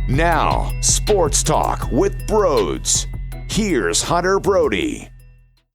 Now, Sports Talk with Broads. Here's Hunter Brody.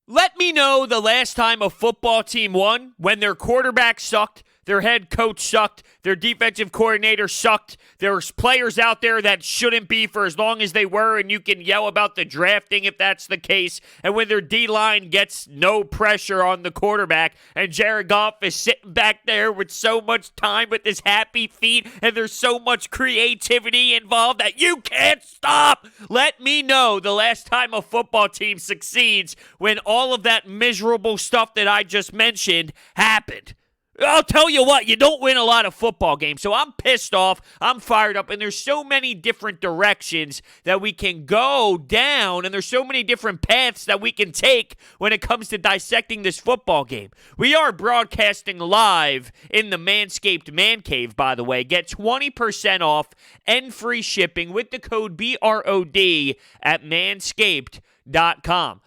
Let me know the last time a football team won when their quarterback sucked, their head coach sucked, their defensive coordinator sucked. There's players out there that shouldn't be for as long as they were, and you can yell about the drafting if that's the case. And when their D-line gets no pressure on the quarterback, and Jared Goff is sitting back there with so much time with his happy feet, and there's so much creativity involved that you can't stop. Let me know the last time a football team succeeds when all of that miserable stuff that I just mentioned happened. I'll tell you what, you don't win a lot of football games. So I'm pissed off, I'm fired up, and there's so many different directions that we can go down, and there's so many different paths that we can take when it comes to dissecting this football game. We are broadcasting live in the Manscaped Man Cave, by the way. Get 20% off and free shipping with the code BROD at manscaped.com.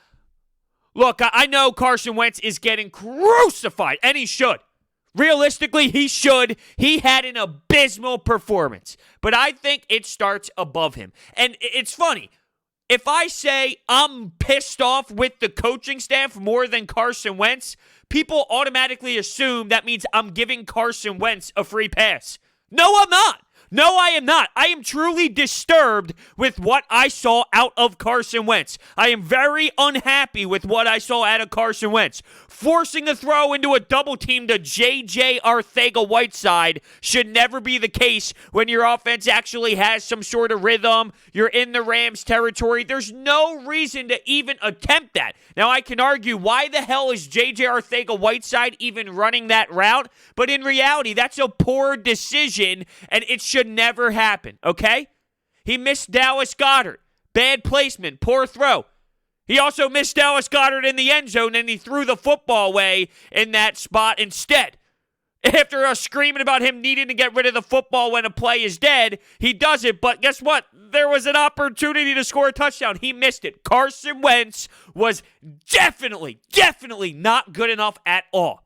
Look, I know Carson Wentz is getting crucified, and he should. Realistically, he should. He had an abysmal performance. But I think it starts above him. And it's funny. If I say I'm pissed off with the coaching staff more than Carson Wentz, people automatically assume that means I'm giving Carson Wentz a free pass. No, I'm not. No, I am not. I am truly disturbed with what I saw out of Carson Wentz. I am very unhappy with what I saw out of Carson Wentz. Forcing a throw into a double team to J.J. Arcega-Whiteside should never be the case when your offense actually has some sort of rhythm. You're in the Rams territory. There's no reason to even attempt that. Now, I can argue, why the hell is J.J. Arcega-Whiteside even running that route? But in reality, that's a poor decision, and it should never happen, okay? He missed Dallas Goedert. Bad placement, poor throw. He also missed Dallas Goedert in the end zone, and he threw the football away in that spot instead. After us screaming about him needing to get rid of the football when a play is dead, he does it, but guess what? There was an opportunity to score a touchdown. He missed it. Carson Wentz was definitely not good enough at all.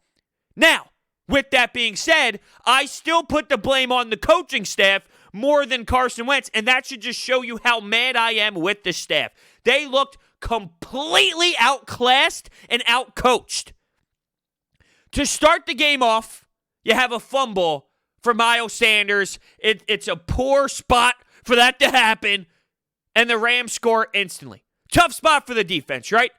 Now, with that being said, I still put the blame on the coaching staff more than Carson Wentz, and that should just show you how mad I am with the staff. They looked completely outclassed and outcoached. To start the game off, you have a fumble for Miles Sanders. It's a poor spot for that to happen, and the Rams score instantly. Tough spot for the defense, right?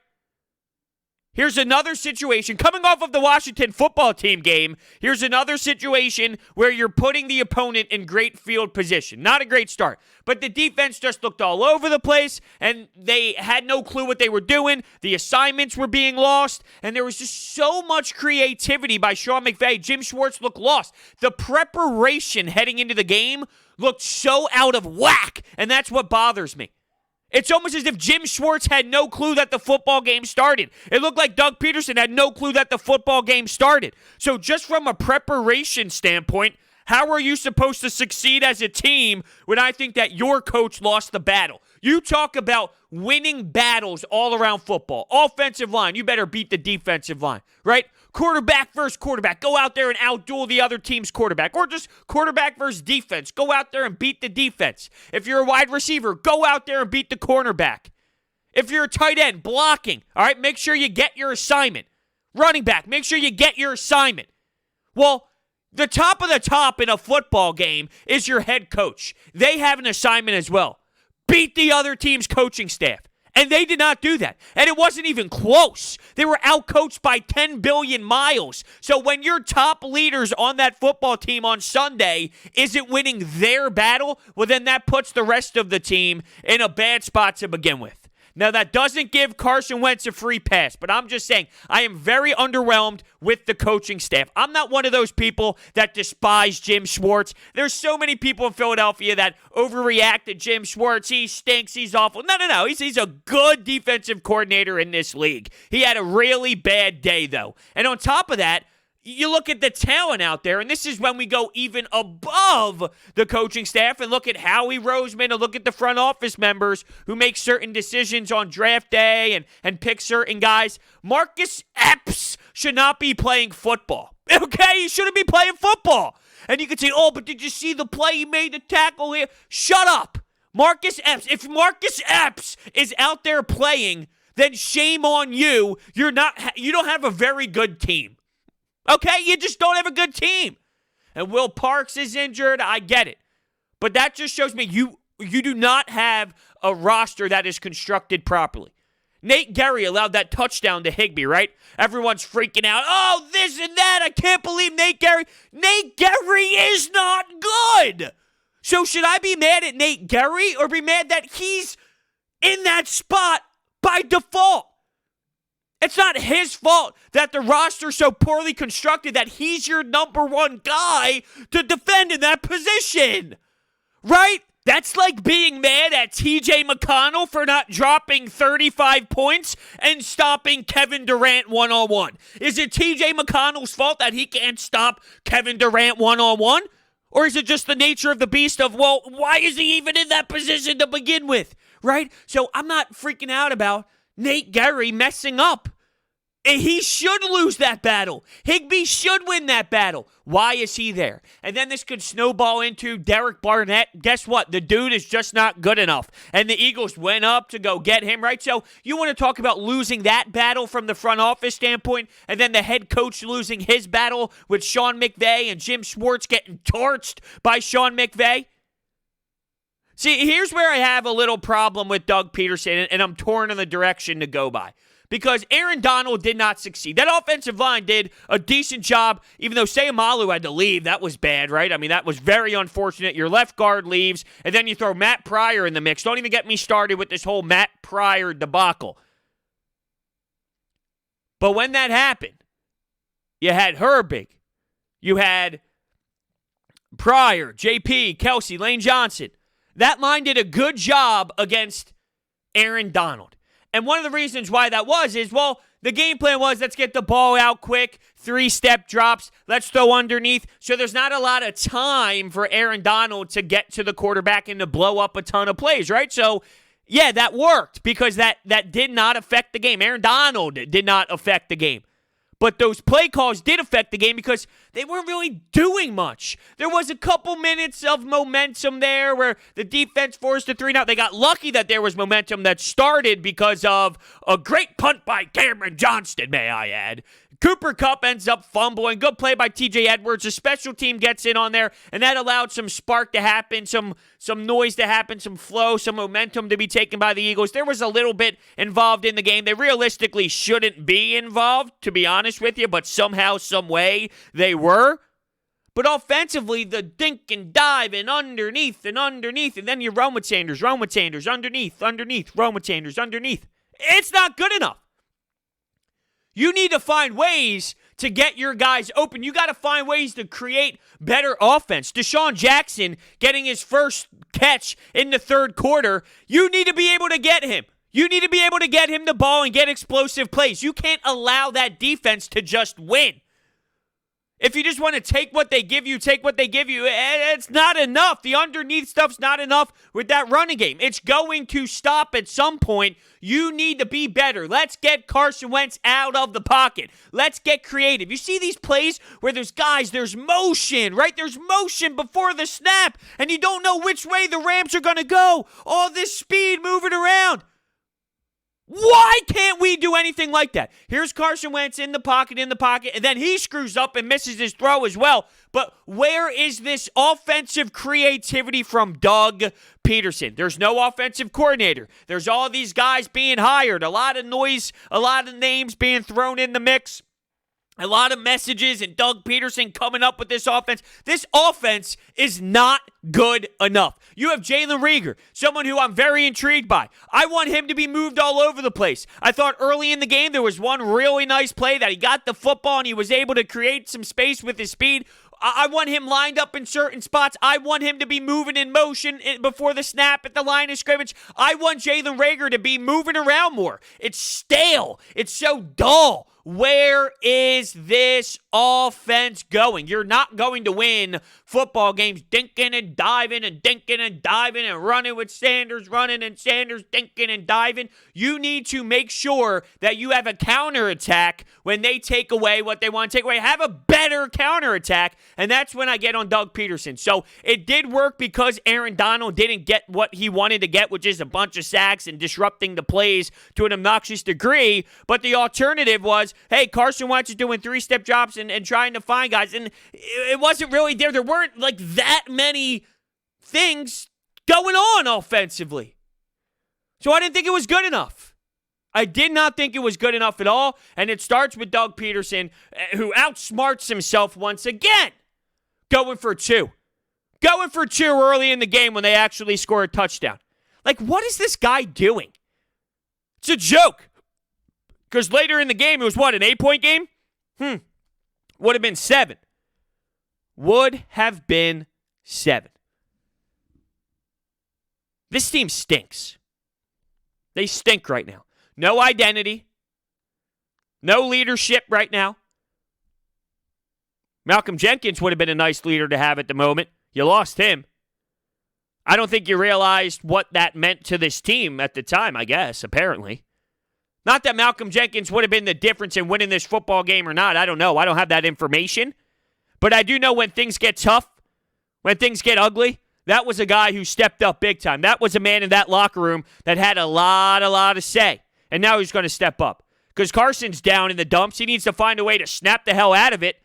Here's another situation, coming off of the Washington football team game, here's another situation where you're putting the opponent in great field position. Not a great start, but the defense just looked all over the place, and they had no clue what they were doing. The assignments were being lost, and there was just so much creativity by Sean McVay. Jim Schwartz looked lost. The preparation heading into the game looked so out of whack, and that's what bothers me. It's almost as if Jim Schwartz had no clue that the football game started. It looked like Doug Pederson had no clue that the football game started. So just from a preparation standpoint, how are you supposed to succeed as a team when I think that your coach lost the battle? You talk about winning battles all around football. Offensive line, you better beat the defensive line, right? Quarterback versus quarterback. Go out there and outduel the other team's quarterback. Or just quarterback versus defense. Go out there and beat the defense. If you're a wide receiver, go out there and beat the cornerback. If you're a tight end, blocking, all right, make sure you get your assignment. Running back, make sure you get your assignment. Well, the top of the top in a football game is your head coach. They have an assignment as well. Beat the other team's coaching staff. And they did not do that. And it wasn't even close. They were outcoached by 10 billion miles. So when your top leaders on that football team on Sunday isn't winning their battle, well, then that puts the rest of the team in a bad spot to begin with. Now, that doesn't give Carson Wentz a free pass, but I'm just saying I am very underwhelmed with the coaching staff. I'm not one of those people that despise Jim Schwartz. There's so many people in Philadelphia that overreact to Jim Schwartz. He stinks. He's awful. No. He's a good defensive coordinator in this league. He had a really bad day, though. And on top of that, you look at the talent out there, and this is when we go even above the coaching staff and look at Howie Roseman and look at the front office members who make certain decisions on draft day and pick certain guys. Marcus Epps should not be playing football. Okay? He shouldn't be playing football. And you could say, oh, but did you see the play he made, the tackle here? Shut up. Marcus Epps. If Marcus Epps is out there playing, then shame on you. You don't have a very good team. Okay? You just don't have a good team. And Will Parks is injured. I get it. But that just shows me you do not have a roster that is constructed properly. Nate Gerry allowed that touchdown to Higbee, right? Everyone's freaking out. Oh, this and that. I can't believe Nate Gerry. Nate Gerry is not good. So should I be mad at Nate Gerry or be mad that he's in that spot by default? It's not his fault that the roster's so poorly constructed that he's your number one guy to defend in that position. Right? That's like being mad at TJ McConnell for not dropping 35 points and stopping Kevin Durant one-on-one. Is it TJ McConnell's fault that he can't stop Kevin Durant one-on-one? Or is it just the nature of the beast of, well, why is he even in that position to begin with? Right? So I'm not freaking out about Nate Gerry messing up. He should lose that battle. Higbee should win that battle. Why is he there? And then this could snowball into Derek Barnett. Guess what? The dude is just not good enough. And the Eagles went up to go get him, right? So you want to talk about losing that battle from the front office standpoint, and then the head coach losing his battle with Sean McVay and Jim Schwartz getting torched by Sean McVay? See, here's where I have a little problem with Doug Pederson, and I'm torn on the direction to go by. Because Aaron Donald did not succeed. That offensive line did a decent job, even though Sayamalu had to leave. That was bad, right? I mean, that was very unfortunate. Your left guard leaves, and then you throw Matt Pryor in the mix. Don't even get me started with this whole Matt Pryor debacle. But when that happened, you had Herbig, you had Pryor, JP, Kelsey, Lane Johnson. That line did a good job against Aaron Donald. And one of the reasons why that is, well, the game plan was, let's get the ball out quick, 3-step drops, let's throw underneath. So there's not a lot of time for Aaron Donald to get to the quarterback and to blow up a ton of plays, right? So, yeah, that worked because that did not affect the game. Aaron Donald did not affect the game. But those play calls did affect the game because they weren't really doing much. There was a couple minutes of momentum there where the defense forced a 3-and-out. They got lucky that there was momentum that started because of a great punt by Cameron Johnston, may I add. Cooper Kupp ends up fumbling. Good play by TJ Edwards. A special team gets in on there, and that allowed some spark to happen, some noise to happen, some flow, some momentum to be taken by the Eagles. There was a little bit involved in the game. They realistically shouldn't be involved, to be honest with you, but somehow, some way, they were. But offensively, the dink and dive and underneath, and then you run with Sanders, underneath, run with Sanders, underneath. It's not good enough. You need to find ways to get your guys open. You got to find ways to create better offense. Deshaun Jackson getting his first catch in the third quarter, you need to be able to get him. You need to be able to get him the ball and get explosive plays. You can't allow that defense to just win. If you just want to take what they give you, it's not enough. The underneath stuff's not enough with that running game. It's going to stop at some point. You need to be better. Let's get Carson Wentz out of the pocket. Let's get creative. You see these plays where there's motion, right? There's motion before the snap, and you don't know which way the Rams are going to go. All this speed moving around. Why can't we do anything like that? Here's Carson Wentz in the pocket, and then he screws up and misses his throw as well. But where is this offensive creativity from Doug Pederson? There's no offensive coordinator. There's all these guys being hired, a lot of noise, a lot of names being thrown in the mix. A lot of messages and Doug Pederson coming up with this offense. This offense is not good enough. You have Jalen Reagor, someone who I'm very intrigued by. I want him to be moved all over the place. I thought early in the game there was one really nice play that he got the football and he was able to create some space with his speed. I want him lined up in certain spots. I want him to be moving in motion before the snap at the line of scrimmage. I want Jalen Reagor to be moving around more. It's stale. It's so dull. Where is this offense going. You're not going to win football games dinking and diving and running with Sanders, running and Sanders dinking and diving. You need to make sure that you have a counterattack when they take away what they want to take away. Have a better counterattattack, and that's when I get on Doug Pederson. So it did work because Aaron Donald didn't get what he wanted to get, which is a bunch of sacks and disrupting the plays to an obnoxious degree. But the alternative was, hey, Carson Wentz is doing three-step drops and trying to find guys. And it wasn't really there. There weren't like that many things going on offensively. So I didn't think it was good enough. I did not think it was good enough at all. And it starts with Doug Pederson, who outsmarts himself once again, going for two. Going for two early in the game when they actually score a touchdown. Like, what is this guy doing? It's a joke. Because later in the game, it was what, an 8-point game? Would have been 7. Would have been 7. This team stinks. They stink right now. No identity. No leadership right now. Malcolm Jenkins would have been a nice leader to have at the moment. You lost him. I don't think you realized what that meant to this team at the time, I guess, apparently. Not that Malcolm Jenkins would have been the difference in winning this football game or not. I don't know. I don't have that information. But I do know when things get tough, when things get ugly, that was a guy who stepped up big time. That was a man in that locker room that had a lot to say. And now he's going to step up. Because Carson's down in the dumps. He needs to find a way to snap the hell out of it.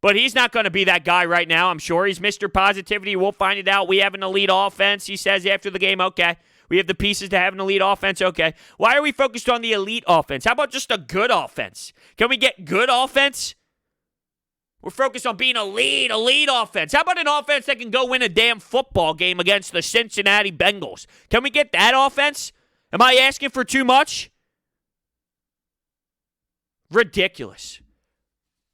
But he's not going to be that guy right now, I'm sure. He's Mr. Positivity. We'll find it out. We have an elite offense, he says after the game. Okay. We have the pieces to have an elite offense. Okay. Why are we focused on the elite offense? How about just a good offense? Can we get good offense? We're focused on being elite offense. How about an offense that can go win a damn football game against the Cincinnati Bengals? Can we get that offense? Am I asking for too much? Ridiculous.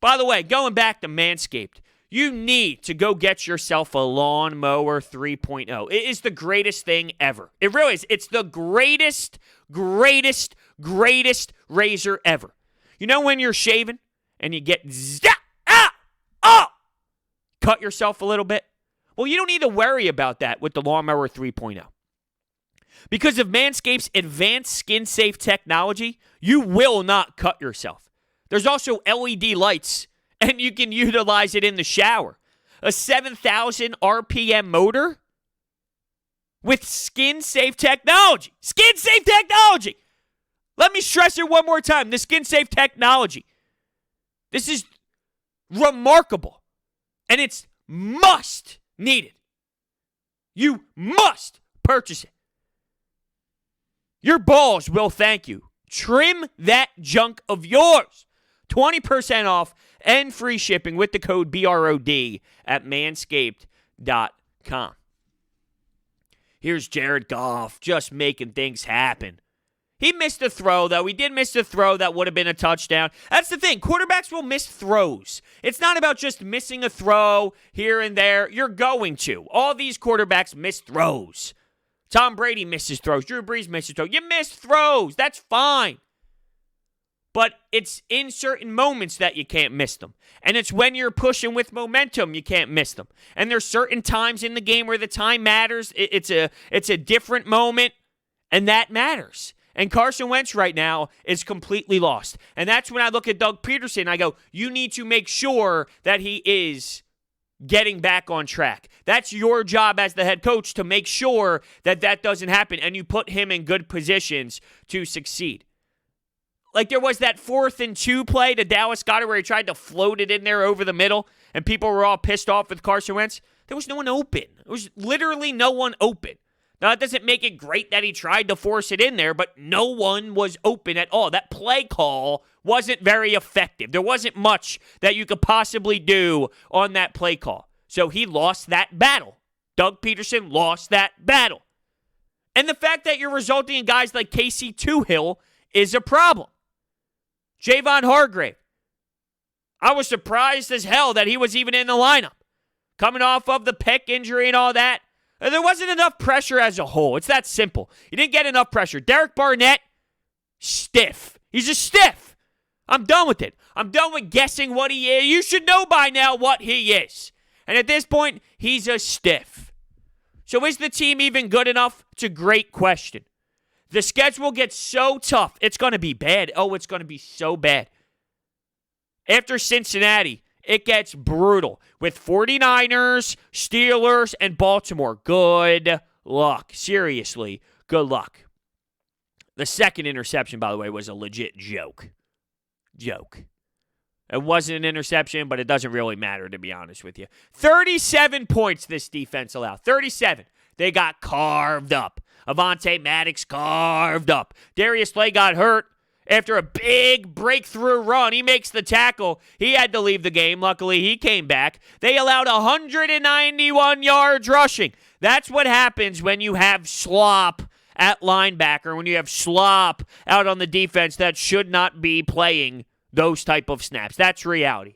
By the way, going back to Manscaped, you need to go get yourself a lawnmower 3.0. It is the greatest thing ever. It really is. It's the greatest razor ever. You know when you're shaving and you get cut yourself a little bit? Well, you don't need to worry about that with the lawnmower 3.0. Because of Manscaped's advanced skin-safe technology, you will not cut yourself. There's also LED lights, and you can utilize it in the shower. A 7,000 RPM motor with skin-safe technology. Skin-safe technology! Let me stress it one more time. The skin-safe technology. This is remarkable, and it's must needed. You must purchase it. Your balls will thank you. Trim that junk of yours. 20% off and free shipping with the code BROD at manscaped.com. Here's Jared Goff just making things happen. He missed a throw, though. He did miss a throw that would have been a touchdown. That's the thing. Quarterbacks will miss throws. It's not about just missing a throw here and there. You're going to. All these quarterbacks miss throws. Tom Brady misses throws. Drew Brees misses throws. You miss throws. That's fine. But it's in certain moments that you can't miss them. And it's when you're pushing with momentum, you can't miss them. And there's certain times in the game where the time matters. It's a different moment, and that matters. And Carson Wentz right now is completely lost. And that's when I look at Doug Pederson, I go, you need to make sure that he is getting back on track. That's your job as the head coach to make sure that that doesn't happen, and you put him in good positions to succeed. Like there was that 4th and 2 play to Dallas Goedert where he tried to float it in there over the middle and people were all pissed off with Carson Wentz. There was no one open. There was literally no one open. Now, that doesn't make it great that he tried to force it in there, but no one was open at all. That play call wasn't very effective. There wasn't much that you could possibly do on that play call. So he lost that battle. Doug Pederson lost that battle. And the fact that you're resulting in guys like Casey Toohill is a problem. Javon Hargrave. I was surprised as hell that he was even in the lineup. Coming off of the pec injury and all that. There wasn't enough pressure as a whole. It's that simple. You didn't get enough pressure. Derek Barnett, stiff. He's a stiff. I'm done with it. I'm done with guessing what he is. You should know by now what he is. And at this point, he's a stiff. So is the team even good enough? It's a great question. The schedule gets so tough. It's going to be bad. Oh, it's going to be so bad. After Cincinnati, it gets brutal with 49ers, Steelers, and Baltimore. Good luck. Seriously, good luck. The second interception, by the way, was a legit joke. It wasn't an interception, but it doesn't really matter, to be honest with you. 37 points this defense allowed. 37. They got carved up. Avonte Maddox carved up. Darius Slay got hurt after a big breakthrough run. He makes the tackle. He had to leave the game. Luckily, he came back. They allowed 191 yards rushing. That's what happens when you have slop at linebacker, when you have slop out on the defense that should not be playing those type of snaps. That's reality.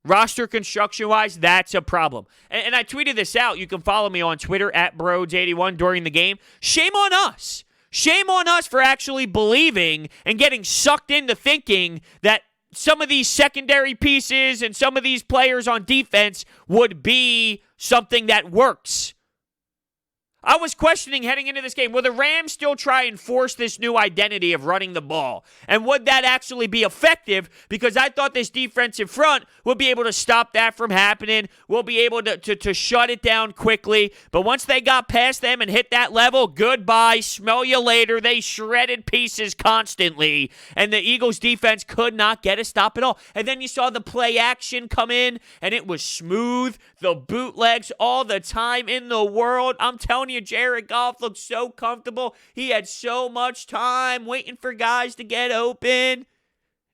Roster construction-wise, that's a problem. And I tweeted this out. You can follow me on Twitter at Broads81 during the game. Shame on us. Shame on us for actually believing and getting sucked into thinking that some of these secondary pieces and some of these players on defense would be something that works. I was questioning heading into this game, will the Rams still try and force this new identity of running the ball? And would that actually be effective? Because I thought this defensive front would be able to stop that from happening. We'll be able to shut it down quickly. But once they got past them and hit that level, goodbye, smell you later. They shredded pieces constantly. And the Eagles defense could not get a stop at all. And then you saw the play action come in, and it was smooth. The bootlegs all the time in the world. I'm telling you, Jared Goff looked so comfortable. He had so much time waiting for guys to get open.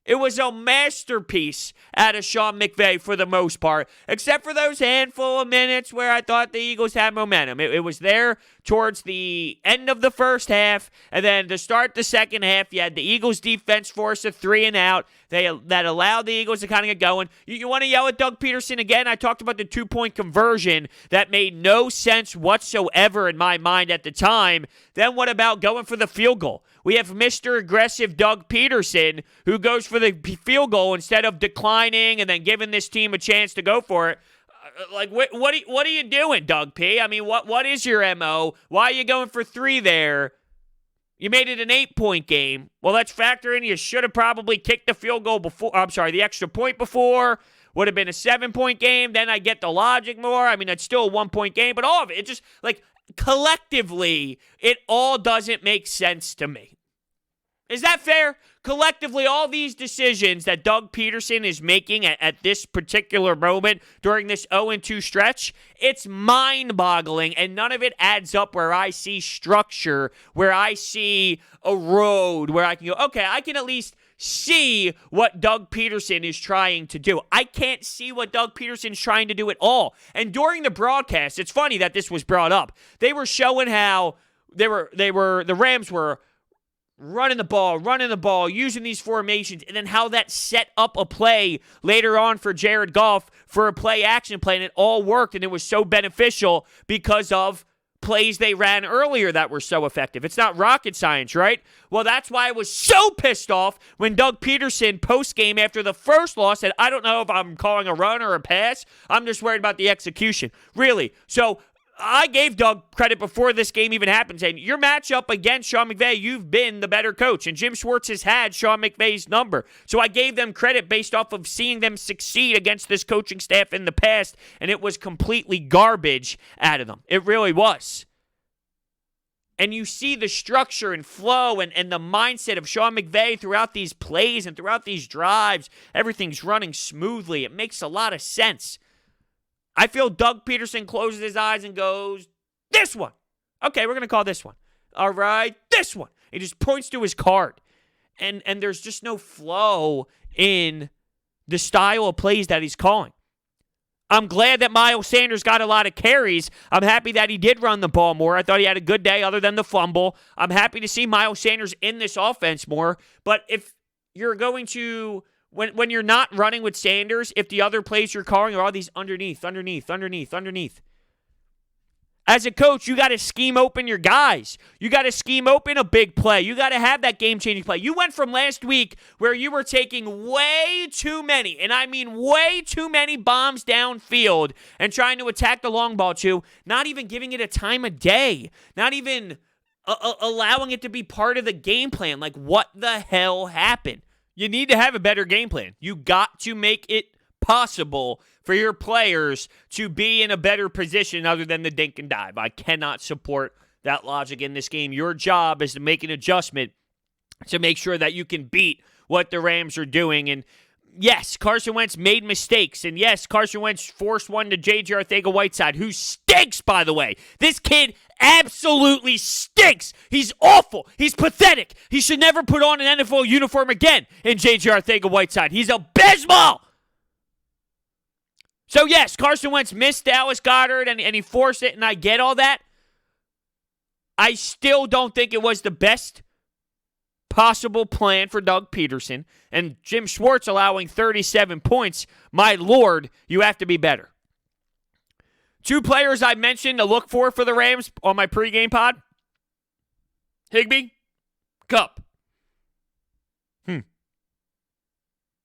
It was a masterpiece out of Sean McVay for the most part, except for those handful of minutes where I thought the Eagles had momentum. It was there towards the end of the first half, and then to start the second half, you had the Eagles defense force a 3-and-out. That allowed the Eagles to kind of get going. You want to yell at Doug Pederson again? I talked about the 2-point conversion that made no sense whatsoever in my mind at the time. Then what about going for the field goal? We have Mr. Aggressive Doug Pederson who goes for the field goal instead of declining and then giving this team a chance to go for it. What are you doing, Doug P? I mean, what is your MO? Why are you going for 3 there? You made it an 8-point game. Well, let's factor in you should have probably kicked the field goal before. The extra point before. Would have been a 7-point game. Then I get the logic more. I mean, it's still a 1-point game, but all of it just collectively, it all doesn't make sense to me. Is that fair? Collectively, all these decisions that Doug Pederson is making at this particular moment during this 0-2 stretch, it's mind-boggling, and none of it adds up where I see structure, where I see a road, where I can go, okay, I can at least see what Doug Pederson is trying to do. I can't see what Doug Pederson is trying to do at all. And during the broadcast, it's funny that this was brought up. They were showing how the Rams were running the ball, using these formations, and then how that set up a play later on for Jared Goff for a play-action play, and it all worked, and it was so beneficial because of plays they ran earlier that were so effective. It's not rocket science, right? Well, that's why I was so pissed off when Doug Pederson post-game after the first loss said, I don't know if I'm calling a run or a pass. I'm just worried about the execution. Really. So I gave Doug credit before this game even happened, saying, your matchup against Sean McVay, you've been the better coach, and Jim Schwartz has had Sean McVay's number. So I gave them credit based off of seeing them succeed against this coaching staff in the past, and it was completely garbage out of them. It really was. And you see the structure and flow and the mindset of Sean McVay throughout these plays and throughout these drives. Everything's running smoothly. It makes a lot of sense. I feel Doug Pederson closes his eyes and goes, this one. Okay, we're going to call this one. All right, this one. He just points to his card. And there's just no flow in the style of plays that he's calling. I'm glad that Miles Sanders got a lot of carries. I'm happy that he did run the ball more. I thought he had a good day other than the fumble. I'm happy to see Miles Sanders in this offense more. But if you're going to, when you're not running with Sanders, if the other plays you're calling are all these underneath, As a coach, you got to scheme open your guys. You got to scheme open a big play. You got to have that game-changing play. You went from last week where you were taking way too many, and I mean way too many bombs downfield and trying to attack the long ball to not even giving it a time of day, not even allowing it to be part of the game plan. Like, what the hell happened? You need to have a better game plan. You got to make it possible for your players to be in a better position other than the dink and dive. I cannot support that logic in this game. Your job is to make an adjustment to make sure that you can beat what the Rams are doing. And yes, Carson Wentz made mistakes. And yes, Carson Wentz forced one to J.J. Arcega-Whiteside, who stinks, by the way. This kid absolutely stinks. He's awful. He's pathetic. He should never put on an NFL uniform again in J.J. Arcega-Whiteside. He's abysmal. So, yes, Carson Wentz missed Dallas Goedert, and he forced it, and I get all that. I still don't think it was the best possible plan for Doug Pederson. And Jim Schwartz allowing 37 points. My Lord, you have to be better. Two players I mentioned to look for the Rams on my pregame pod. Higbee, Kupp.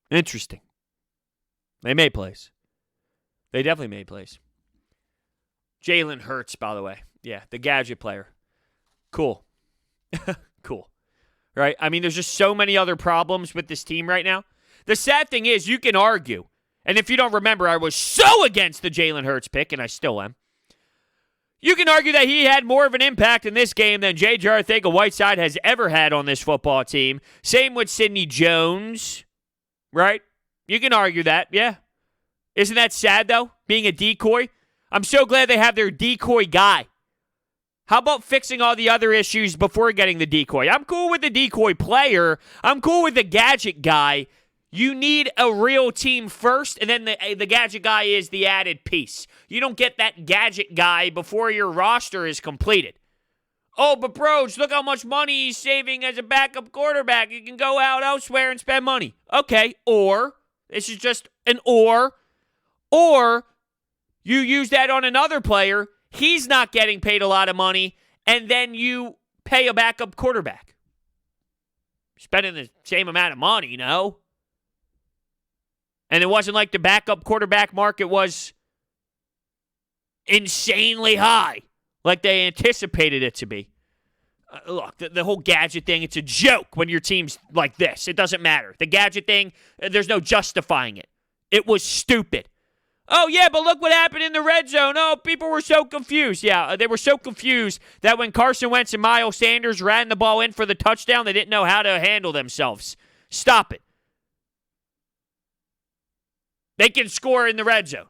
Interesting. They made plays. They definitely made plays. Jalen Hurts, by the way. Yeah, the gadget player. Cool. Cool. Right? I mean, there's just so many other problems with this team right now. The sad thing is, you can argue, and if you don't remember, I was so against the Jalen Hurts pick, and I still am. You can argue that he had more of an impact in this game than J.J. Arcega-Whiteside has ever had on this football team. Same with Sidney Jones, right? You can argue that, yeah. Isn't that sad, though, being a decoy? I'm so glad they have their decoy guy. How about fixing all the other issues before getting the decoy? I'm cool with the decoy player. I'm cool with the gadget guy. You need a real team first, and then the gadget guy is the added piece. You don't get that gadget guy before your roster is completed. Oh, but bros, look how much money he's saving as a backup quarterback. You can go out elsewhere and spend money. Okay, or, this is just an or you use that on another player, he's not getting paid a lot of money, and then you pay a backup quarterback. Spending the same amount of money, you know? And it wasn't like the backup quarterback market was insanely high, like they anticipated it to be. Look, the whole gadget thing, it's a joke when your team's like this. It doesn't matter. The gadget thing, there's no justifying it. It was stupid. Oh, yeah, but look what happened in the red zone. Oh, people were so confused. Yeah, they were so confused that when Carson Wentz and Miles Sanders ran the ball in for the touchdown, they didn't know how to handle themselves. Stop it. They can score in the red zone.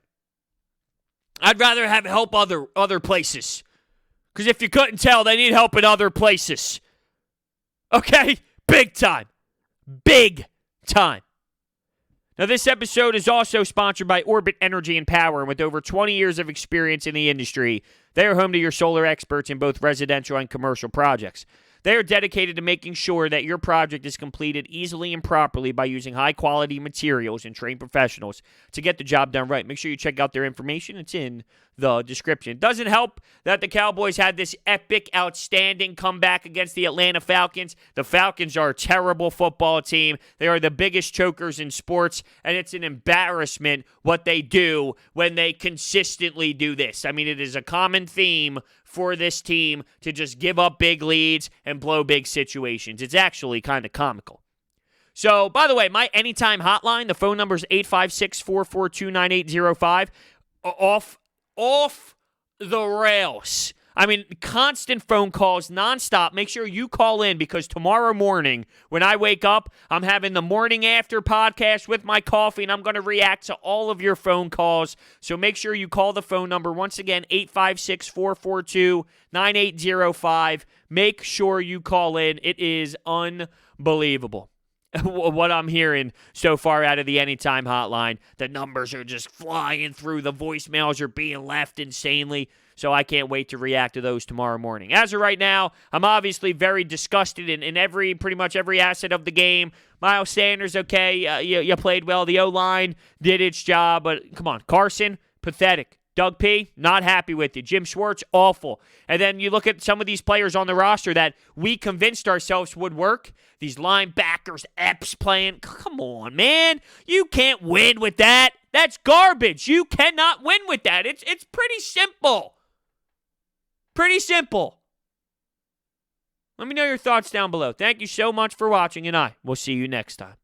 I'd rather have help other places. Because if you couldn't tell, they need help in other places. Okay? Big time. Big time. Now, this episode is also sponsored by Orbit Energy and Power. And with over 20 years of experience in the industry, they are home to your solar experts in both residential and commercial projects. They are dedicated to making sure that your project is completed easily and properly by using high-quality materials and trained professionals to get the job done right. Make sure you check out their information. It's in the description. It doesn't help that the Cowboys had this epic, outstanding comeback against the Atlanta Falcons. The Falcons are a terrible football team. They are the biggest chokers in sports, and it's an embarrassment what they do when they consistently do this. I mean, it is a common theme for this team to just give up big leads and blow big situations. It's actually kind of comical. So, by the way, my anytime hotline, the phone number is 856-442-9805. Off the rails. I mean, constant phone calls, nonstop. Make sure you call in because tomorrow morning when I wake up, I'm having the morning after podcast with my coffee, and I'm going to react to all of your phone calls. So make sure you call the phone number. Once again, 856-442-9805. Make sure you call in. It is unbelievable what I'm hearing so far out of the Anytime hotline. The numbers are just flying through. The voicemails are being left insanely. So I can't wait to react to those tomorrow morning. As of right now, I'm obviously very disgusted in pretty much every asset of the game. Miles Sanders, okay, you played well. The O-line did its job, but come on. Carson, pathetic. Doug P., not happy with you. Jim Schwartz, awful. And then you look at some of these players on the roster that we convinced ourselves would work. These linebackers, Epps playing. Come on, man. You can't win with that. That's garbage. You cannot win with that. It's pretty simple. Pretty simple. Let me know your thoughts down below. Thank you so much for watching, and I will see you next time.